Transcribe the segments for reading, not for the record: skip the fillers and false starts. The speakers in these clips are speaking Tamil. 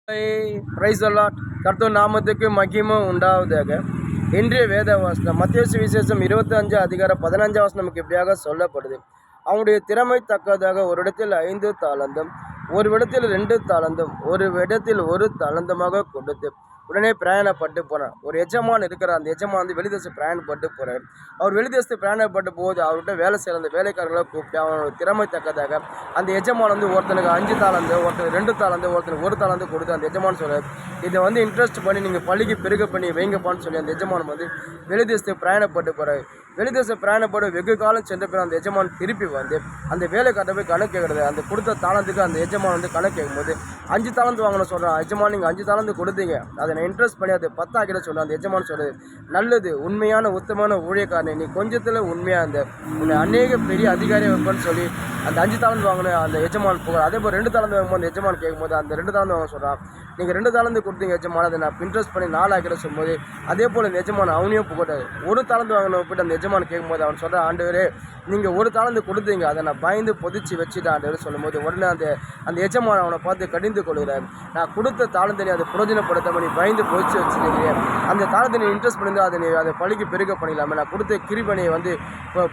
Price allot. கர்த்தர் நாமத்துக்கு மகிமை உண்டாவதாக. இன்றைய வேத வசனம் மத்தேயு சுவிசேஷம் 25 அதிகாரம் 15 வசனம் நமக்கு இப்படியாக சொல்லப்படுது. அவனுடைய திறமை தக்கதாக ஒரு இடத்தில் 5 தாளந்தும், ஒரு இடத்தில் 2 தாளந்தும், ஒரு இடத்தில் 1 தாளந்துமாக கொடுத்து உடனே பிரயாணப்பட்டு போனார். ஒரு எஜமான் இருக்கிறார். அந்த எஜமான் வந்து வெளிதேசம் பிரயாணப்பட்டு போறார். அவர் வெளிதேசத்து பிரயாணப்பட்டு போது அவர்கிட்ட வேலை செய்கிற அந்த வேலைக்காரர்களை கூப்பிட்டு அவனோட திறமை தக்கதாக அந்த எஜமான் வந்து ஒருத்தனுக்கு 5 தாளந்து, ஒருத்தருக்கு 2 தாளந்து, ஒருத்தருக்கு 1 தாளந்து கொடுத்து அந்த எஜமான் சொல்றாரு, இதை வந்து இன்ட்ரெஸ்ட் பண்ணி நீங்கள் பள்ளிக்கு பெருக பண்ணி வைங்கப்பான்னு சொல்லி அந்த எஜமான் வந்து வெளிதேசத்துக்கு பிரயாணப்பட்டு போறாரு. வெளிதேசம் பிரயாணப்பட வெகு காலம் சென்ற பிறகு அந்த எஜமான் திருப்பி வந்து அந்த வேலைக்காரரை போய் கணக்கு கேட்குறது. அந்த கொடுத்த தாளந்துக்கு அந்த எஜமான் வந்து கணக்கு கேட்கும்போது 5 தாளந்து வாங்கணும் சொல்கிறான். எஜமான் நீங்கள் 5 தாளந்து கொடுத்தீங்க, அதை நான் இன்ட்ரெஸ்ட் பண்ணி அதை 10 ஆக்கிட சொல்கிறேன். அந்த எஜமான் சொல்கிறது, நல்லது, உண்மையான உத்தமான ஊழியக்காரனை, நீ கொஞ்சத்தில் உண்மையாக அந்த உன்னை அநேக பெரிய அதிகாரியை வைப்பேன்னு சொல்லி அந்த 5 தாளந்து வாங்கின அந்த எஜமான் புகழ். அதே போல் 2 தாளந்து வாங்கும்போது அந்த எஜமான் கேட்கும்போது அந்த 2 தாளந்து வாங்க சொல்கிறான். நீங்கள் 2 தாளந்து கொடுத்தீங்க எஜமான், அதை நான் இன்ட்ரெஸ்ட் பண்ணி 4 ஆக்கிட சொல்லும்போது அதே போல் இந்த எஜமான் அவனையும் புகட்டாரு. 1 தாளந்து வாங்கின போய்ட்டு அந்த எஜமான் கேட்கும்போது அவன் சொல்கிறான், ஆண்டவரே நீங்கள் 1 தாளந்து கொடுத்தீங்க, அதை நான் பயந்து பொதிச்சு வச்சுட்டேன் ஆண்டவர் சொல்லும்போது உடனே அந்த எஜமான் அவனை பார்த்து கடிந்து கொள்கிறார். நான் கொடுத்த தாளந்தனை அதை புரோஜனப்படுத்தாமல் நீ பயந்து பொதிச்சு வச்சுருக்கிறேன். அந்த தாளந்தனை இன்ட்ரெஸ்ட் பண்ணியிருந்தால் அதை பழிக்கு பெருக பண்ணிடலாமே, நான் கொடுத்த கிருபனையை வந்து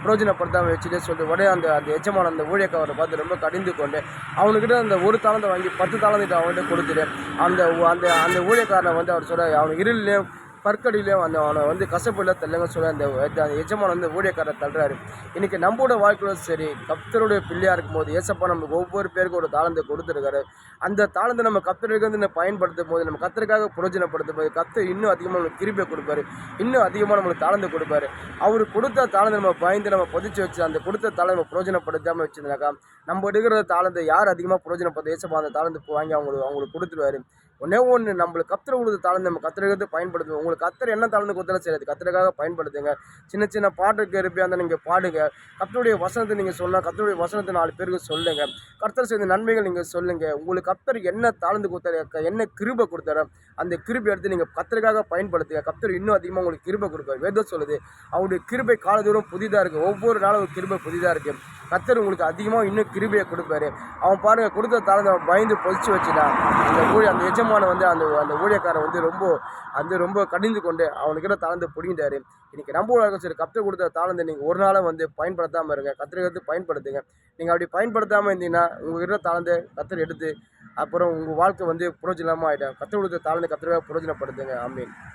புரோஜனப்படுத்தாமல் வச்சுட்டே சொல்லிட்டு உடனே அந்த எஜமான் அந்த ஊழியக்காரரை பார்த்து ரொம்ப கடிந்து கொண்டு அவனுக்கிட்ட அந்த 1 தாளந்தை வாங்கி 10 தாளந்தை அவன்கிட்ட கொடுத்துட்டு அந்த ஊழியக்காரனை வந்து அவர் சொல்கிறார், அவன் இருளிலையும் பற்கடியிலையும் அவனை வந்து கசப்பில்ல தள்ளுங்க சொல்ல அந்த எஜமான் வந்து ஊழியக்காரரை தள்ளுறாரு. இன்றைக்கி நம்மளோட வாழ்க்கையிலும் சரி, கர்த்தருடைய பிள்ளையாக இருக்கும்போது ஏசப்பா நமக்கு ஒவ்வொரு பேருக்கும் ஒரு தாளந்தை கொடுத்துருக்காரு. அந்த தாளந்தை நம்ம கர்த்தருக்கு வந்து பயன்படுத்தும் போது, நம்ம கர்த்தருக்காக பிரயோஜனப்படுத்தும் போது கர்த்தர் இன்னும் அதிகமாக நம்மளுக்கு கிருபை கொடுப்பாரு, இன்னும் அதிகமாக நம்மளுக்கு தாளந்தை கொடுப்பாரு. அவர் கொடுத்த தாளந்தை நம்ம பயந்து நம்ம பொதிச்சு வச்சு அந்த கொடுத்த தாளை நம்ம பிரயோஜனப்படுத்தாமல் வச்சுருந்தாக்கா நம்ம எடுக்கிற தாளந்தை யார் அதிகமாக பிரயோஜனப்படுத்த ஏசப்பா அந்த தாளந்தை வாங்கி அவங்களுக்கு கொடுத்துருவாரு. ஒன்று நம்மளுக்கு கர்த்தர் கொடுத்த தாளந்தை நம்ம கர்த்தருக்கு பயன்படுத்துவோம். உங்களுக்கு கர்த்தர் என்ன தாளந்து கொடுத்தாலும் சரி, அது கர்த்தருக்காக பயன்படுத்துங்க. சின்ன சின்ன பாட்டுக்கு இருப்பியா இருந்தால் நீங்கள் பாடுங்க. கர்த்தருடைய வசனத்தை நீங்கள் சொன்னால் கர்த்தருடைய வசனத்தை 4 பேருக்கு சொல்லுங்கள். கர்த்தர் செய்த நன்மைகள் நீங்கள் சொல்லுங்கள். உங்களுக்கு கர்த்தர் என்ன தாளந்து கொடுத்தாரு, என்ன கிருபை கொடுத்தாரோ அந்த கிருபை எடுத்து நீங்கள் கர்த்தருக்காக பயன்படுத்துங்க. கர்த்தர் இன்னும் அதிகமாக உங்களுக்கு கிருபை கொடுப்பார். வேதம் சொல்லுது, அவருடைய கிருபை காலதூரம் புதிதாக இருக்குது. ஒவ்வொரு நாளும் ஒரு கிருபை புதிதாக இருக்குது. கர்த்தர் உங்களுக்கு அதிகமாக இன்னும் கிருபையை கொடுப்பாரு. அவன் பாருங்கள், கொடுத்த தாளந்தை அவன் பயந்து பொதிச்சு வச்சுட்டான். அந்த எஜமானை வந்து அந்த ஊழியக்காரன் வந்து ரொம்ப கடிந்து கொண்டு அவனுக்கிட்ட தாளந்து பிடிங்கிட்டாரு. இன்றைக்கி நம்ம உலகம் சரி, கர்த்தர் கொடுத்த தாளந்தை நீங்கள் ஒரு நாளும் வந்து பயன்படுத்தாமல் இருங்க. கர்த்தருக்கு பயன்படுத்துங்க. நீங்கள் அப்படி பயன்படுத்தாமல் இருந்தீங்கன்னா உங்கள்கிட்ட தாளந்தை கர்த்தர் எடுத்து அப்புறம் உங்கள் வாழ்க்கை வந்து புரோஜனமாக ஆகிடும். கர்த்தர் கொடுத்த தாளந்தை கர்த்தருக்காக புரோஜனப்படுத்துங்க. ஆமென்.